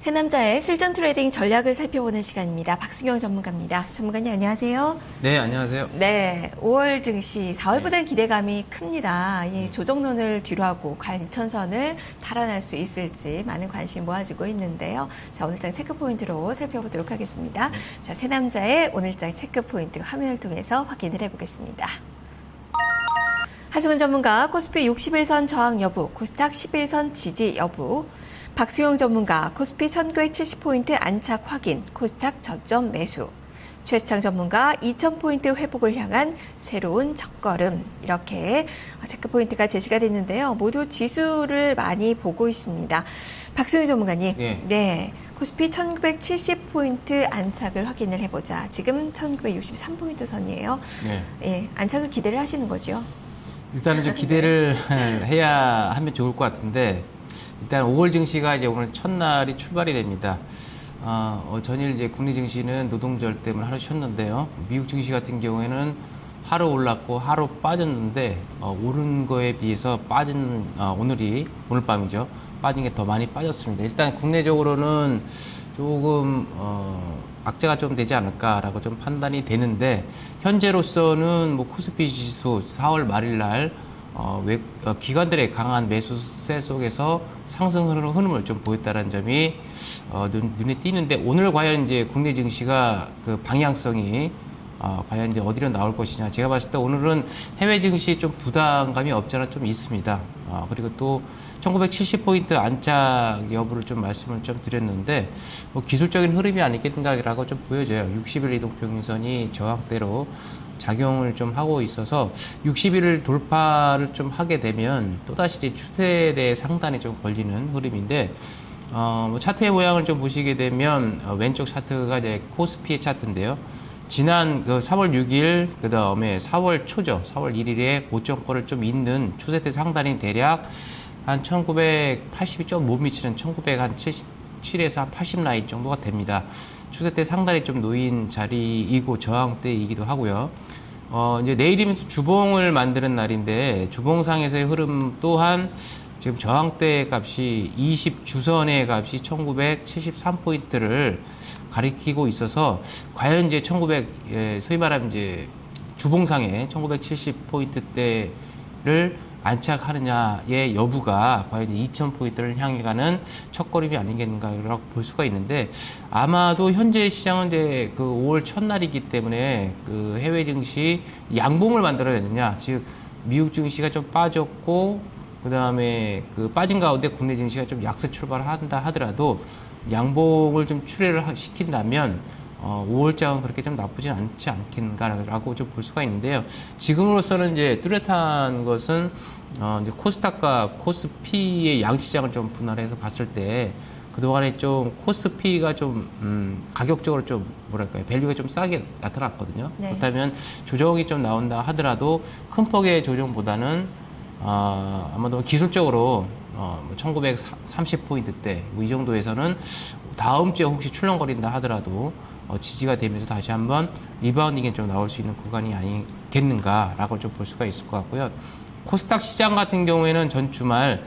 새남자의 실전 트레이딩 전략을 살펴보는 시간입니다. 박승영 전문가입니다. 전문가님 안녕하세요. 네, 안녕하세요. 네, 5월 증시 4월보다는 기대감이 큽니다. 이 조정론을 뒤로하고 과연 2천선을 달아날 수 있을지 많은 관심이 모아지고 있는데요. 자, 오늘장 체크 포인트로 살펴보도록 하겠습니다. 자, 새남자의 오늘장 체크 포인트 화면을 통해서 확인을 해보겠습니다. 하승훈 전문가 코스피 61선 저항 여부, 코스닥 11선 지지 여부, 박수영 전문가 코스피 1970포인트 안착 확인, 코스닥 저점 매수, 최수창 전문가 2000포인트 회복을 향한 새로운 첫걸음, 이렇게 체크포인트가 제시가 됐는데요. 모두 지수를 많이 보고 있습니다. 박수영 전문가님, 네, 코스피 1970포인트 안착을 확인을 해보자. 지금 1963포인트 선이에요. 네. 예, 안착을 기대를 하시는 거죠? 일단은 좀 기대를 해야 하면 좋을 것 같은데, 일단 5월 증시가 이제 오늘 첫날이 출발이 됩니다. 전일 이제 국내 증시는 노동절 때문에 하루 쉬었는데요. 미국 증시 같은 경우에는 하루 올랐고 하루 빠졌는데, 오른 거에 비해서 빠진, 오늘 밤이죠. 빠진 게 더 많이 빠졌습니다. 일단 국내적으로는 조금, 악재가 좀 되지 않을까라고 좀 판단이 되는데, 현재로서는 뭐 코스피 지수 4월 말일 날 기관들의 강한 매수세 속에서 상승 흐름을 좀 보였다는 점이 눈에 띄는데, 오늘 과연 이제 국내 증시가 그 방향성이 과연 이제 어디로 나올 것이냐. 제가 봤을 때 오늘은 해외 증시 좀 부담감이 없지 않아 좀 있습니다. 그리고 또 1970포인트 안착 여부를 좀 말씀을 좀 드렸는데, 뭐 기술적인 흐름이 아니겠는가라고 좀 보여져요. 60일 이동평균선이 저항대로 작용을 좀 하고 있어서 60일을 돌파를 좀 하게 되면 또다시 이제 추세대 상단에 좀 걸리는 흐름인데, 뭐 차트의 모양을 좀 보시게 되면 왼쪽 차트가 이제 코스피의 차트인데요. 지난 그 4월 6일, 그 다음에 4월 초죠. 4월 1일에 고점권을 좀 잇는 추세대 상단이 대략 한 1980이 좀 못 미치는 1977에서 한 80 라인 정도가 됩니다. 추세대 상단이 좀 놓인 자리이고 저항대이기도 하고요. 이제 내일이면 주봉을 만드는 날인데, 주봉상에서의 흐름 또한 지금 저항대 값이 20주선의 값이 1973포인트를 가리키고 있어서, 과연 이제 소위 말하면 이제 주봉상의 1970포인트대를 안착하느냐의 여부가 과연 2000포인트를 향해 가는 첫걸음이 아니겠는가라고 볼 수가 있는데, 아마도 현재 시장은 이제 그 5월 첫날이기 때문에 그 해외 증시 양봉을 만들어내느냐, 즉 미국 증시가 좀 빠졌고 그 다음에 그 빠진 가운데 국내 증시가 좀 약세 출발을 한다 하더라도 양봉을 좀 출회를 시킨다면 5월장은 그렇게 좀 나쁘진 않지 않겠는가라고 좀 볼 수가 있는데요. 지금으로서는 이제 뚜렷한 것은 이제 코스닥과 코스피의 양시장을 좀 분할해서 봤을 때, 그동안에 좀 코스피가 좀 가격적으로 좀 뭐랄까요, 밸류가 좀 싸게 나타났거든요. 네. 그렇다면 조정이 좀 나온다 하더라도 큰 폭의 조정보다는 아마도 기술적으로 1930포인트대 뭐 이 정도에서는 다음 주에 혹시 출렁거린다 하더라도 지지가 되면서 다시 한번 리바운딩이 좀 나올 수 있는 구간이 아니겠는가라고 좀 볼 수가 있을 것 같고요. 코스닥 시장 같은 경우에는 전 주말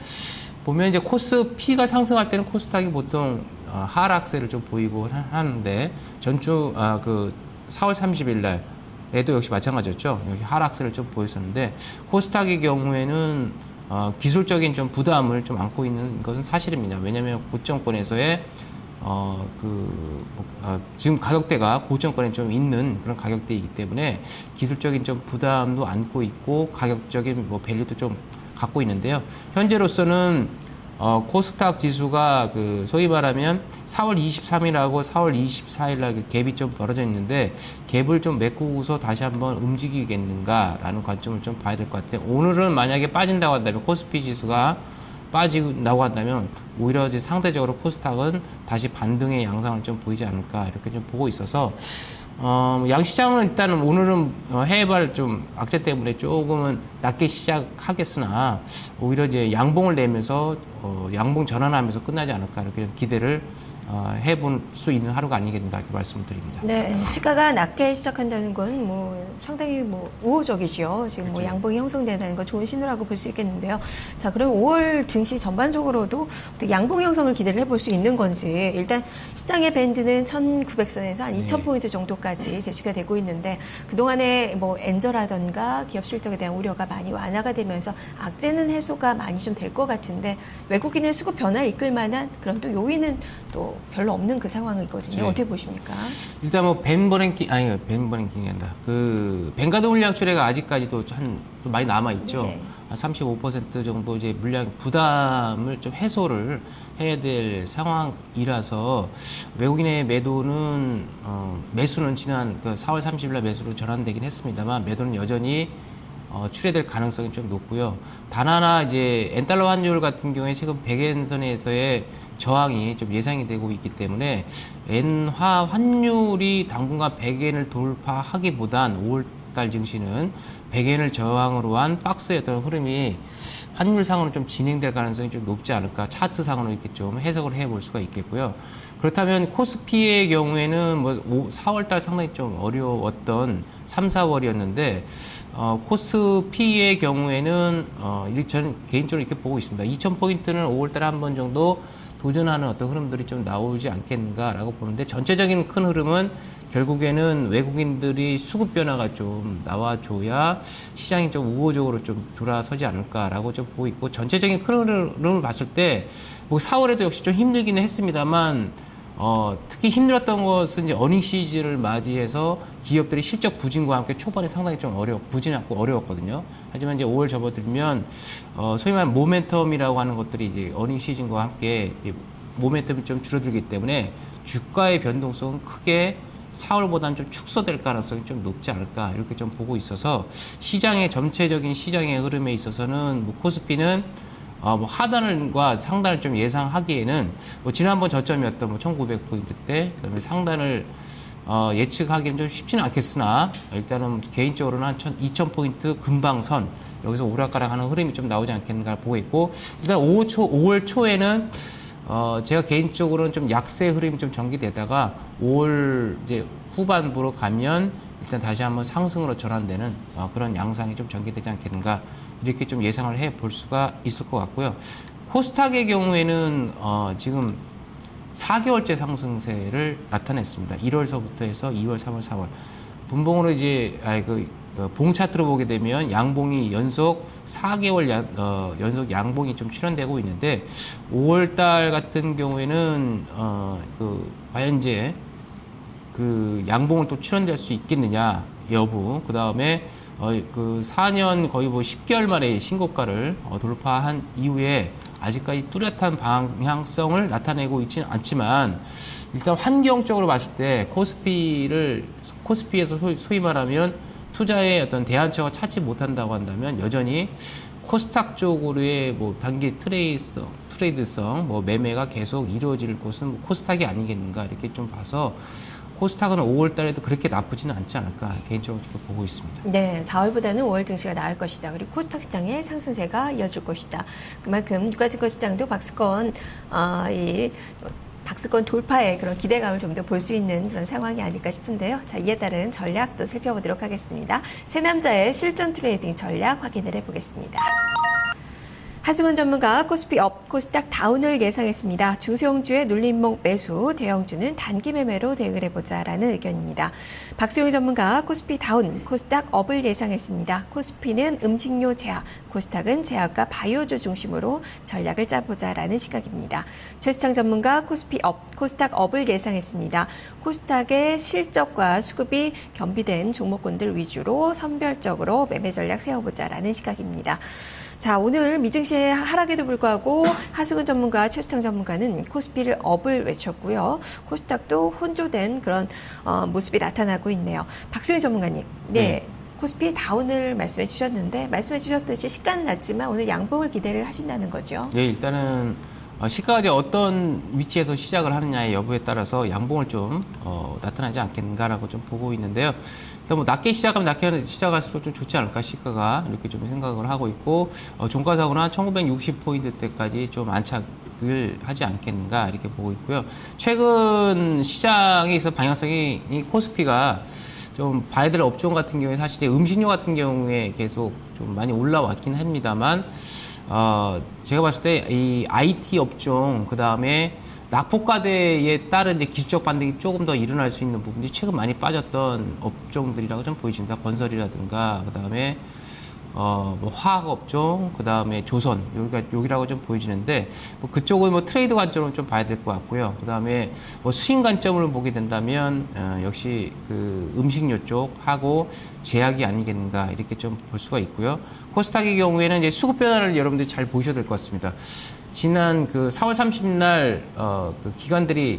보면 이제 코스피가 상승할 때는 코스닥이 보통 하락세를 좀 보이고 하는데, 전주 그 4월 30일 날에도 역시 마찬가지였죠. 여기 하락세를 좀 보였었는데, 코스닥의 경우에는 기술적인 좀 부담을 좀 안고 있는 것은 사실입니다. 왜냐하면 고점권에서의 지금 가격대가 고점권에 좀 있는 그런 가격대이기 때문에 기술적인 좀 부담도 안고 있고 가격적인 뭐 밸류도 좀 갖고 있는데요. 현재로서는 코스닥 지수가 그 소위 말하면 4월 23일하고 4월 24일 날 그 갭이 좀 벌어져 있는데, 갭을 좀 메꾸고서 다시 한번 움직이겠는가라는 관점을 좀 봐야 될 것 같아요. 오늘은 만약에 빠진다고 한다면, 코스피 지수가 빠진다고 한다면 오히려 이제 상대적으로 코스닥은 다시 반등의 양상을 좀 보이지 않을까, 이렇게 좀 보고 있어서 양시장은 일단은 오늘은 해외발 좀 악재 때문에 조금은 낮게 시작하겠으나 오히려 이제 양봉을 내면서 양봉 전환하면서 끝나지 않을까, 이렇게 좀 기대를 해볼 수 있는 하루가 아니겠는가 이렇게 말씀을 드립니다. 네, 시가가 낮게 시작한다는 건 상당히 우호적이죠. 지금 그렇죠. 양봉이 형성된다는 건 좋은 신호라고 볼 수 있겠는데요. 자, 그럼 5월 증시 전반적으로도 양봉 형성을 기대를 해볼 수 있는 건지, 일단 시장의 밴드는 1,900선에서 한 2,000포인트 정도까지 제시가 되고 있는데, 그동안에 엔저라던가 기업 실적에 대한 우려가 많이 완화가 되면서 악재는 해소가 많이 좀 될 것 같은데, 외국인의 수급 변화를 이끌 만한 그런 또 요인은 또 별로 없는 그 상황이거든요. 네. 어떻게 보십니까? 일단 벤 버냉킹이 한다. 벤가드 물량 출회가 아직까지도 좀 많이 남아 있죠. 네. 한 35% 정도 이제 물량 부담을 좀 해소를 해야 될 상황이라서 외국인의 매수는 지난 4월 30일 날 매수로 전환되긴 했습니다만 매도는 여전히 출회될 가능성이 좀 높고요. 단 하나 이제 엔달러 환율 같은 경우에 최근 100엔선에서의 저항이 좀 예상이 되고 있기 때문에 엔화 환율이 당분간 100엔을 돌파하기보단 5월달 증시는 100엔을 저항으로 한 박스의 어떤 흐름이 환율상으로 좀 진행될 가능성이 좀 높지 않을까, 차트상으로 이렇게 좀 해석을 해볼 수가 있겠고요. 그렇다면 코스피의 경우에는 4월달 상당히 좀 어려웠던 3, 4월이었는데 코스피의 경우에는 저는 개인적으로 이렇게 보고 있습니다. 2,000포인트는 5월달에 한 번 정도 도전하는 어떤 흐름들이 좀 나오지 않겠는가라고 보는데, 전체적인 큰 흐름은 결국에는 외국인들이 수급 변화가 좀 나와줘야 시장이 좀 우호적으로 좀 돌아서지 않을까라고 좀 보고 있고, 전체적인 큰 흐름을 봤을 때 4월에도 역시 좀 힘들기는 했습니다만 특히 힘들었던 것은 이제 어닝 시즌을 맞이해서 기업들이 실적 부진과 함께 초반에 상당히 좀 부진하고 어려웠거든요. 하지만 이제 5월 접어들면 소위 말하는 모멘텀이라고 하는 것들이 이제 어닝 시즌과 함께 이제 모멘텀이 좀 줄어들기 때문에 주가의 변동성은 크게 4월보다는 좀 축소될 가능성이 좀 높지 않을까 이렇게 좀 보고 있어서, 시장의 전체적인 시장의 흐름에 있어서는 코스피는 하단과 상단을 좀 예상하기에는 지난번 저점이었던 1900포인트대, 그다음에 상단을 예측하기는 좀 쉽지는 않겠으나, 일단은 개인적으로는 한 2000포인트 근방선, 여기서 오락가락하는 흐름이 좀 나오지 않겠는가 보고 있고, 일단 5월 초에는 제가 개인적으로는 좀 약세 흐름이 좀 전개되다가 5월 이제 후반부로 가면 일단 다시 한번 상승으로 전환되는 그런 양상이 좀 전개되지 않겠는가 이렇게 좀 예상을 해 볼 수가 있을 것 같고요. 코스닥의 경우에는 지금 4개월째 상승세를 나타냈습니다. 1월서부터 해서 2월, 3월, 4월. 분봉으로 이제 봉 차트로 보게 되면 양봉이 연속 4개월 연속 양봉이 좀 출현되고 있는데, 5월달 같은 경우에는 과연 이제 양봉은 또 출현될 수 있겠느냐 여부, 그 다음에 4년 거의 10개월 만에 신고가를 돌파한 이후에 아직까지 뚜렷한 방향성을 나타내고 있지는 않지만, 일단 환경적으로 봤을 때 코스피에서 소위 말하면 투자의 어떤 대안처가 찾지 못한다고 한다면, 여전히 코스닥 쪽으로의 단기 트레이드성 매매가 계속 이루어질 곳은 코스닥이 아니겠는가 이렇게 좀 봐서, 코스닥은 5월 달에도 그렇게 나쁘지는 않지 않을까 개인적으로 보고 있습니다. 네, 4월보다는 5월 증시가 나을 것이다. 그리고 코스닥 시장의 상승세가 이어질 것이다. 그만큼 유가증권 시장도 박스권 돌파의 그런 기대감을 좀 더 볼 수 있는 그런 상황이 아닐까 싶은데요. 자, 이에 따른 전략도 살펴보도록 하겠습니다. 세 남자의 실전 트레이딩 전략 확인을 해보겠습니다. 하승훈 전문가 코스피 업, 코스닥 다운을 예상했습니다. 중소형주의 눌림목 매수, 대형주는 단기 매매로 대응을 해보자라는 의견입니다. 박수용 전문가 코스피 다운, 코스닥 업을 예상했습니다. 코스피는 음식료 제약, 코스닥은 제약과 바이오주 중심으로 전략을 짜보자라는 시각입니다. 최시창 전문가 코스피 업, 코스닥 업을 예상했습니다. 코스닥의 실적과 수급이 겸비된 종목군들 위주로 선별적으로 매매 전략 세워보자라는 시각입니다. 자, 오늘 미증시의 하락에도 불구하고 하승훈 전문가, 최수창 전문가는 코스피를 업을 외쳤고요. 코스닥도 혼조된 그런 모습이 나타나고 있네요. 박수희 전문가님, 네. 코스피 다운을 말씀해 주셨는데, 말씀해 주셨듯이 시가는 낮지만 오늘 양봉을 기대를 하신다는 거죠. 네, 일단은 시가가 이제 어떤 위치에서 시작을 하느냐의 여부에 따라서 양봉을 좀 나타나지 않겠는가라고 좀 보고 있는데요. 일단 낮게 시작하면 낮게 시작할수록 좀 좋지 않을까, 시가가 이렇게 좀 생각을 하고 있고, 종가상으로는 1960포인트 대까지 좀 안착 이득을 하지 않겠는가 이렇게 보고 있고요. 최근 시장에 있어 방향성이 이 코스피가 좀 봐야 될 업종 같은 경우에 사실 이제 음식료 같은 경우에 계속 좀 많이 올라왔긴 합니다만 제가 봤을 때 이 IT 업종 그 다음에 낙폭과대에 따른 이제 기술적 반등이 조금 더 일어날 수 있는 부분이 최근 많이 빠졌던 업종들이라고 좀 보여집니다. 건설이라든가 그 다음에 뭐 화학 업종, 그 다음에 조선, 여기라고 좀 보여지는데, 뭐 그쪽을 뭐 트레이드 관점으로 좀 봐야 될 것 같고요. 그 다음에 뭐 수익 관점으로 보게 된다면, 역시 그 음식료 쪽하고 제약이 아니겠는가, 이렇게 좀 볼 수가 있고요. 코스닥의 경우에는 이제 수급 변화를 여러분들이 잘 보셔야 될 것 같습니다. 지난 그 4월 30일 그 기관들이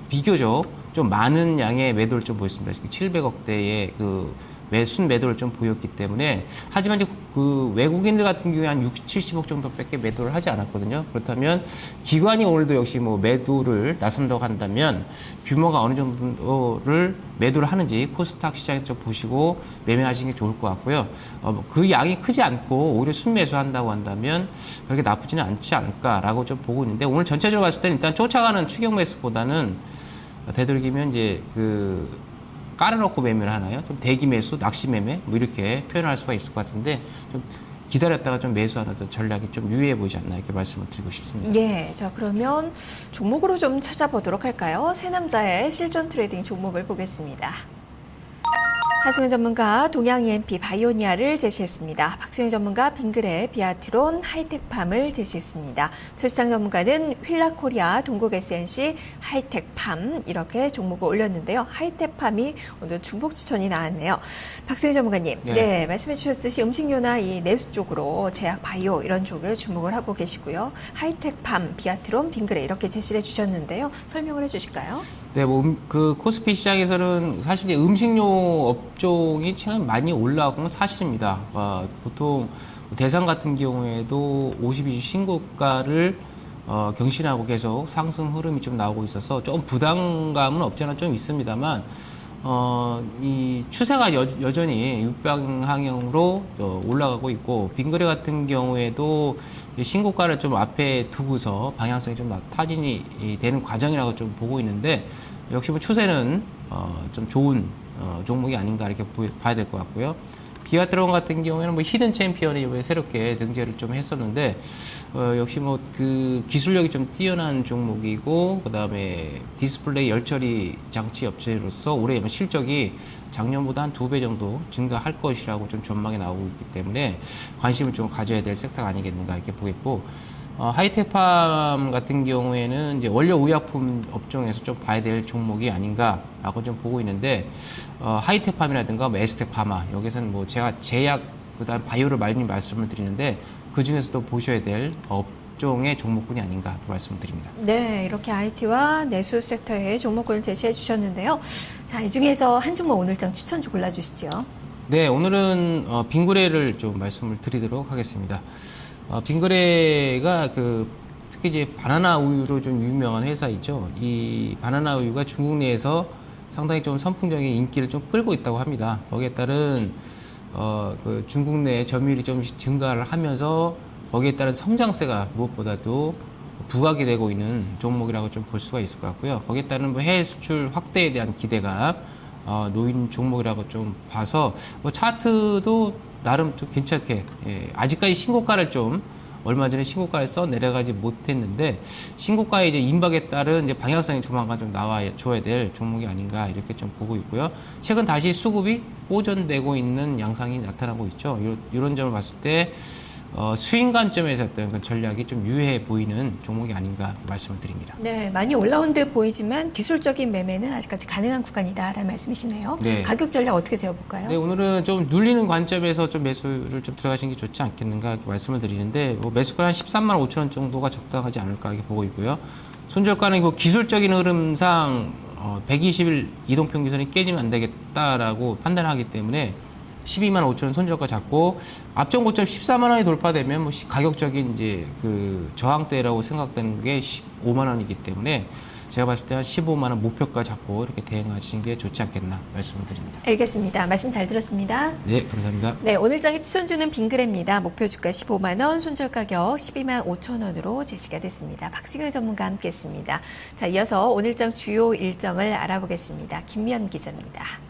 비교적 좀 많은 양의 매도를 좀 보였습니다. 700억대의 그 순매도를 좀 보였기 때문에 하지만 이제 그 외국인들 같은 경우에 한 60, 70억 정도밖에 매도를 하지 않았거든요. 그렇다면 기관이 오늘도 역시 뭐 매도를 나선다고 한다면 규모가 어느 정도를 매도를 하는지 코스닥 시장에 좀 보시고 매매하시는 게 좋을 것 같고요. 그 양이 크지 않고 오히려 순매수한다고 한다면 그렇게 나쁘지는 않지 않을까라고 좀 보고 있는데 오늘 전체적으로 봤을 때는 일단 쫓아가는 추격 매수보다는 되도록이면 이제 깔아놓고 매매를 하나요? 좀 대기 매수, 낚시 매매 뭐 이렇게 표현할 수가 있을 것 같은데 좀 기다렸다가 좀 매수하는 어떤 전략이 좀 유의해 보이지 않나 이렇게 말씀을 드리고 싶습니다. 예, 자 그러면 종목으로 좀 찾아보도록 할까요? 새남자의 실존 트레이딩 종목을 보겠습니다. 하승현 전문가 동양 EMP 바이오니아를 제시했습니다. 박수영 전문가 빙그레 비아트론 하이텍팜을 제시했습니다. 최시장 전문가는 휠라코리아 동국 SNC 하이텍팜 이렇게 종목을 올렸는데요. 하이텍팜이 오늘 중복 추천이 나왔네요. 박수영 전문가님, 네, 말씀해 주셨듯이 음식료나 이 내수 쪽으로 제약 바이오 이런 쪽을 주목을 하고 계시고요. 하이텍팜, 비아트론, 빙그레 이렇게 제시를 해주셨는데요. 설명을 해주실까요? 네, 뭐 그 코스피 시장에서는 사실 이제 음식료 업종이 최근 많이 올라간 건 사실입니다. 보통 대상 같은 경우에도 52주 신고가를 경신하고 계속 상승 흐름이 좀 나오고 있어서 좀 부담감은 없지 않아 좀 있습니다만 이 추세가 여전히 육방향으로 올라가고 있고 빙그레 같은 경우에도 신고가를 좀 앞에 두고서 방향성이 좀 타진이 되는 과정이라고 좀 보고 있는데 역시 뭐 추세는 좀 좋은 종목이 아닌가 이렇게 봐야 될 것 같고요. 비아트론 같은 경우에는 뭐 히든 챔피언이 이번에 새롭게 등재를 좀 했었는데 역시 뭐 그 기술력이 좀 뛰어난 종목이고 그 다음에 디스플레이 열처리 장치 업체로서 올해 실적이 작년보다 한 2배 정도 증가할 것이라고 좀 전망이 나오고 있기 때문에 관심을 좀 가져야 될 섹터가 아니겠는가 이렇게 보겠고 하이텍팜 같은 경우에는 이제 원료 의약품 업종에서 좀 봐야 될 종목이 아닌가라고 좀 보고 있는데 하이텍팜이라든가 뭐 에스텍파마 여기서는 뭐 제가 제약 그다음 바이오를 많이 말씀을 드리는데 그 중에서도 보셔야 될 업종의 종목군이 아닌가 말씀을 드립니다. 네, 이렇게 IT와 내수 섹터의 종목군을 제시해 주셨는데요. 자, 이 중에서 한 종목 오늘장 추천 좀 골라주시죠. 네, 오늘은 빙그레를 좀 말씀을 드리도록 하겠습니다. 빙그레가 특히 이제 바나나 우유로 좀 유명한 회사이죠. 이 바나나 우유가 중국 내에서 상당히 좀 선풍적인 인기를 좀 끌고 있다고 합니다. 거기에 따른 그 중국 내 점유율이 좀 증가를 하면서 거기에 따른 성장세가 무엇보다도 부각이 되고 있는 종목이라고 좀 볼 수가 있을 것 같고요. 거기에 따른 뭐 해외 수출 확대에 대한 기대가 놓인 종목이라고 좀 봐서 뭐 차트도 나름 좀 괜찮게 아직까지 신고가를 좀 얼마 전에 신고가를 써 내려가지 못했는데 신고가의 이제 임박에 따른 이제 방향성이 조만간 좀 나와줘야 될 종목이 아닌가 이렇게 좀 보고 있고요. 최근 다시 수급이 호전되고 있는 양상이 나타나고 있죠. 이런 점을 봤을 때 수익 관점에서 어떤 그 전략이 좀 유효해 보이는 종목이 아닌가 말씀을 드립니다. 네, 많이 올라온 듯 보이지만 기술적인 매매는 아직까지 가능한 구간이다라는 말씀이시네요. 네. 가격 전략 어떻게 세워볼까요? 네, 오늘은 좀 눌리는 관점에서 좀 매수를 좀 들어가시는 게 좋지 않겠는가 이렇게 말씀을 드리는데 뭐 매수가 한 13만 5천 원 정도가 적당하지 않을까 이렇게 보고 있고요. 손절가는 뭐 기술적인 흐름상 120일 이동평균선이 깨지면 안 되겠다라고 판단하기 때문에 12만 5천 원 손절가 잡고 앞전 고점 14만 원이 돌파되면 뭐 가격적인 이제 그 저항대라고 생각되는 게 15만 원이기 때문에 제가 봤을 때는 15만 원 목표가 잡고 이렇게 대응하시는 게 좋지 않겠나 말씀을 드립니다. 알겠습니다. 말씀 잘 들었습니다. 네, 감사합니다. 네, 오늘 장의 추천주는 빙그레입니다. 목표 주가 15만 원, 손절 가격 12만 5천 원으로 제시가 됐습니다. 박승효 전문가 함께했습니다. 자, 이어서 오늘 장 주요 일정을 알아보겠습니다. 김미연 기자입니다.